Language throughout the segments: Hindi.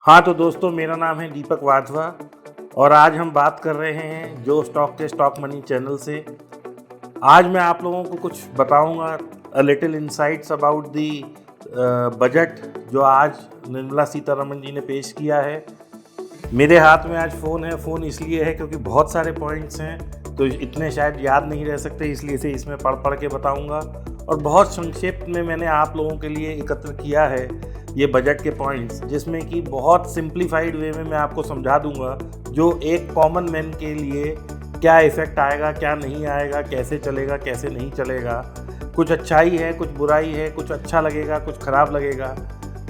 हाँ तो दोस्तों, मेरा नाम है दीपक वाधवा और आज हम बात कर रहे हैं जो स्टॉक के स्टॉक मनी चैनल से। आज मैं आप लोगों को कुछ बताऊंगा, a little insights about the budget जो आज निर्मला सीतारमण जी ने पेश किया है। मेरे हाथ में आज फ़ोन है। फ़ोन इसलिए है क्योंकि बहुत सारे पॉइंट्स हैं तो इतने शायद याद नहीं रह सकते, इसलिए से इसमें पढ़ पढ़ के बताऊंगा और बहुत संक्षेप में मैंने आप लोगों के लिए एकत्र किया है ये बजट के पॉइंट्स, जिसमें कि बहुत सिंप्लीफाइड वे में मैं आपको समझा दूंगा जो एक कॉमन मैन के लिए क्या इफ़ेक्ट आएगा, क्या नहीं आएगा, कैसे चलेगा, कैसे नहीं चलेगा। कुछ अच्छाई है, कुछ बुराई है, कुछ अच्छा लगेगा, कुछ ख़राब लगेगा।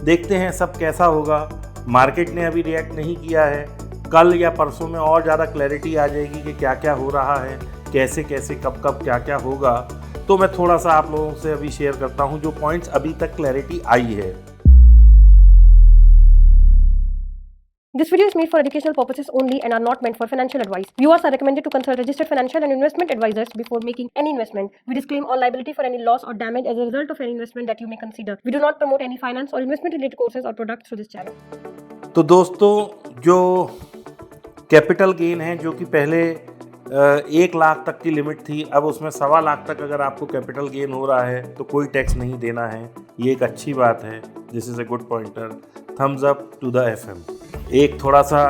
देखते हैं सब कैसा होगा। मार्केट ने अभी रिएक्ट नहीं किया है, कल या परसों में और ज़्यादा क्लैरिटी आ जाएगी कि क्या क्या हो रहा है, कैसे कैसे कब कब क्या क्या होगा। तो मैं थोड़ा सा आप लोगों से अभी शेयर करता हूँ जो पॉइंट्स अभी तक क्लैरिटी आई है। This video is made for educational purposes only and are not meant for financial advice. Viewers are recommended to consult registered financial and investment advisors before making any investment. We disclaim all liability for any loss or damage as a result of any investment that you may consider. We do not promote any finance or investment related courses or products through this channel. तो दोस्तों, जो कैपिटल गेन है जो कि पहले 1 लाख तक की लिमिट थी, अब उसमें 1.25 लाख तक अगर आपको कैपिटल गेन हो रहा है तो कोई टैक्स नहीं देना है। ये एक अच्छी बात है। This is a good pointer. Thumbs up to the FM। एक थोड़ा सा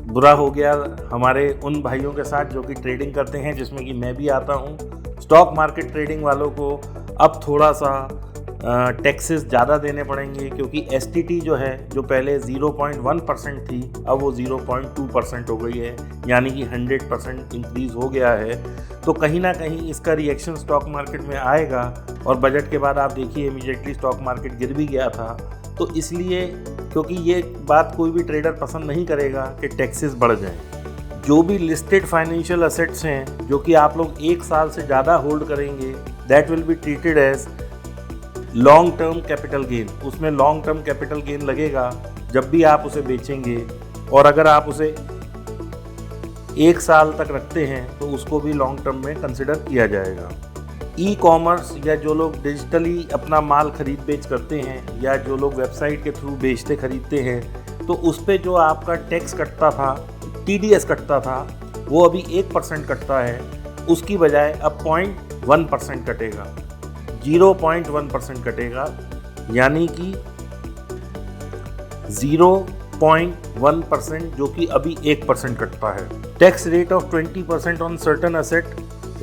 बुरा हो गया हमारे उन भाइयों के साथ जो कि ट्रेडिंग करते हैं, जिसमें कि मैं भी आता हूँ। स्टॉक मार्केट ट्रेडिंग वालों को अब थोड़ा सा टैक्सेस ज़्यादा देने पड़ेंगे, क्योंकि STT जो है, जो पहले 0.1% थी, अब वो 0.2% हो गई है, यानी कि 100% इंक्रीज़ हो गया है। तो कहीं ना कहीं इसका रिएक्शन स्टॉक मार्केट में आएगा और बजट के बाद आप देखिए इमीडिएटली स्टॉक मार्केट गिर भी गया था। तो इसलिए, क्योंकि ये बात कोई भी ट्रेडर पसंद नहीं करेगा कि टैक्सेस बढ़ जाएं। जो भी लिस्टेड फाइनेंशियल असेट्स हैं जो कि आप लोग 1 साल से ज़्यादा होल्ड करेंगे, that will be treated as long term capital gain. उसमें लॉन्ग टर्म कैपिटल गेन लगेगा जब भी आप उसे बेचेंगे, और अगर आप उसे 1 साल तक रखते हैं तो उसको भी लॉन्ग टर्म में कंसिडर किया जाएगा। ई कॉमर्स या जो लोग डिजिटली अपना माल खरीद बेच करते हैं या जो लोग वेबसाइट के थ्रू बेचते खरीदते हैं, तो उस पे जो आपका टैक्स कटता था, TDS कटता था, वो अभी 1% कटता है। उसकी बजाय अब 0.1% कटेगा, 0.1% कटेगा, यानी कि 0.1% जो कि अभी 1% कटता है। Tax rate of 20% on certain asset,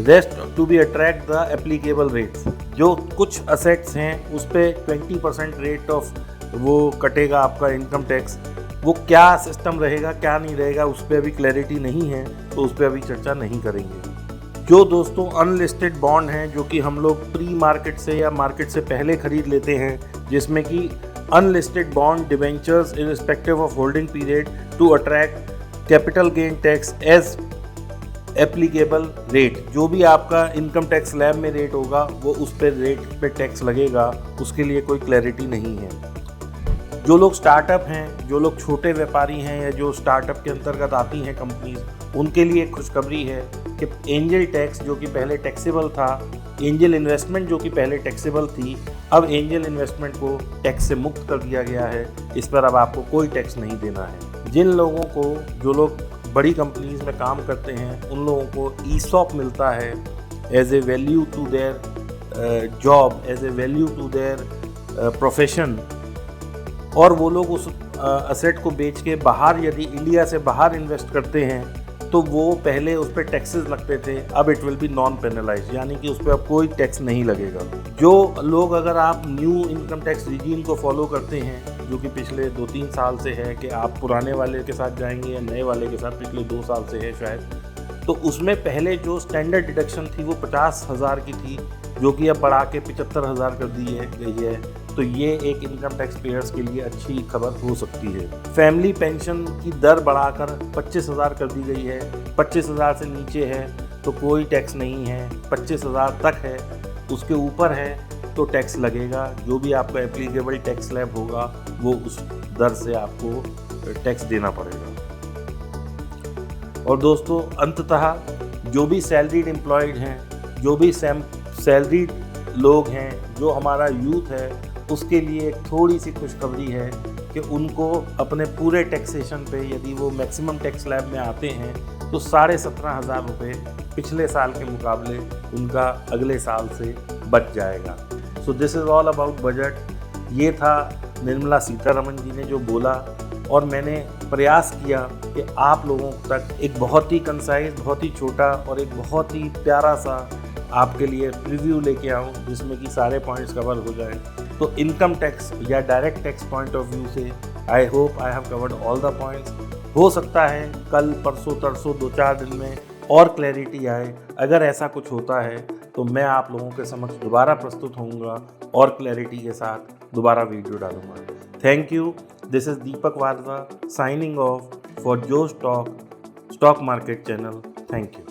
rest to be attract the applicable rates. जो कुछ असेट्स हैं उस पे 20% रेट ऑफ वो कटेगा आपका इनकम टैक्स। वो क्या सिस्टम रहेगा, क्या नहीं रहेगा, उस पर अभी क्लैरिटी नहीं है, तो उस पर अभी चर्चा नहीं करेंगे। जो दोस्तों अनलिस्टेड बॉन्ड हैं जो कि हम लोग प्री मार्केट से या मार्केट से पहले खरीद लेते हैं, जिसमें कि unlisted bond debentures irrespective of holding period to attract capital gain tax as applicable rate. जो भी आपका इनकम टैक्स स्लैब में रेट होगा वो उस पर रेट पे टैक्स लगेगा, उसके लिए कोई क्लैरिटी नहीं है। जो लोग स्टार्टअप हैं, जो लोग छोटे व्यापारी हैं या जो स्टार्टअप के अंतर्गत आती हैं कंपनीज, उनके लिए खुशखबरी है कि एंजल टैक्स जो कि पहले टैक्सेबल था, एंजल इन्वेस्टमेंट जो कि पहले टैक्सेबल थी, अब एंजल इन्वेस्टमेंट को टैक्स से मुक्त कर दिया गया है। इस पर अब आपको कोई टैक्स नहीं देना है। जिन लोगों को, जो लोग बड़ी कंपनीज में काम करते हैं, उन लोगों को ESOP मिलता है as a value to their job, as a value to their profession, और वो लोग उस असेट को बेच के बाहर, यदि इंडिया से बाहर इन्वेस्ट करते हैं, तो वो पहले उस पर टैक्सेस लगते थे, अब it will be non penalise, यानी कि उस पर अब कोई टैक्स नहीं लगेगा। जो लोग, अगर आप न्यू इनकम टैक्स रिजीम को फॉलो करते हैं, जो कि पिछले 2-3 साल से है कि आप पुराने वाले के साथ जाएंगे या नए वाले के साथ, पिछले 2 साल से है शायद, तो उसमें पहले जो स्टैंडर्ड डिडक्शन थी वो 50,000 की थी, जो कि अब बढ़ा के 75,000 कर दी गई है। तो ये एक इनकम टैक्स पेयर्स के लिए अच्छी खबर हो सकती है। फैमिली पेंशन की दर बढ़ाकर 25,000 कर दी गई है। 25,000 से नीचे है तो कोई टैक्स नहीं है, 25,000 तक है, उसके ऊपर है तो टैक्स लगेगा। जो भी आपका एप्लीकेबल टैक्स स्लैब होगा वो उस दर से आपको टैक्स देना पड़ेगा। और दोस्तों, अंततः जो भी सैलरीड एम्प्लॉयड हैं, जो भी सैलरीड लोग हैं, जो हमारा यूथ है, उसके लिए एक थोड़ी सी खुशखबरी है कि उनको अपने पूरे टैक्सेशन पे यदि वो मैक्सिमम टैक्स स्लैब में आते हैं तो 17,500 रुपये पिछले साल के मुकाबले उनका अगले साल से बच जाएगा। So this is all about budget. ये था निर्मला सीतारमण जी ने जो बोला, और मैंने प्रयास किया कि आप लोगों तक एक बहुत ही कंसाइज, बहुत ही छोटा और एक बहुत ही प्यारा सा आपके लिए प्रीव्यू लेके आऊँ जिसमें कि सारे पॉइंट्स कवर हो जाए। तो इनकम टैक्स या direct tax point of view से I hope I have covered all the points. हो सकता है कल परसों तरसों 2-4 दिन में और क्लैरिटी आए। अगर ऐसा कुछ होता है तो मैं आप लोगों के समक्ष दोबारा प्रस्तुत होऊंगा और क्लैरिटी के साथ दोबारा वीडियो डालूंगा। Thank you. This is Deepak Wadhwa signing off for Josh Talk stock market channel. Thank you.